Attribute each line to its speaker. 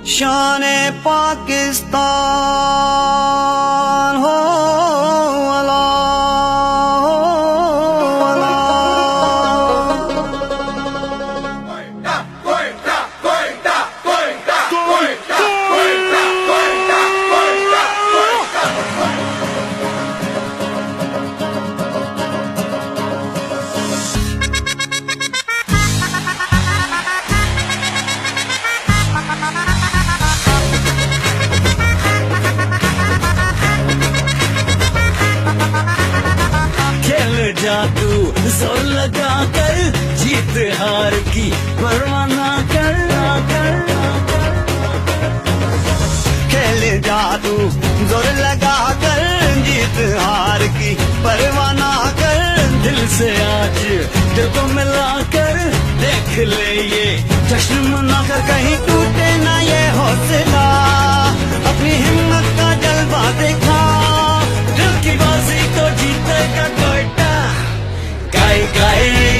Speaker 1: शाने पाकिस्तान हो अला हो अला।
Speaker 2: जादू जोर लगा कर जीत हार की परवाह ना कर,
Speaker 1: खेल जादू जोर लगा कर जीत हार की परवाह ना कर।
Speaker 2: दिल से आज दिल को मिला कर देख ले ये जश्न मना कर।
Speaker 1: कहीं टूटे ना ये हौसला, अपनी हिम्मत का जलवा देखा।
Speaker 2: दिल की बाजी तो जीतेगा कोयटा। गाए गाए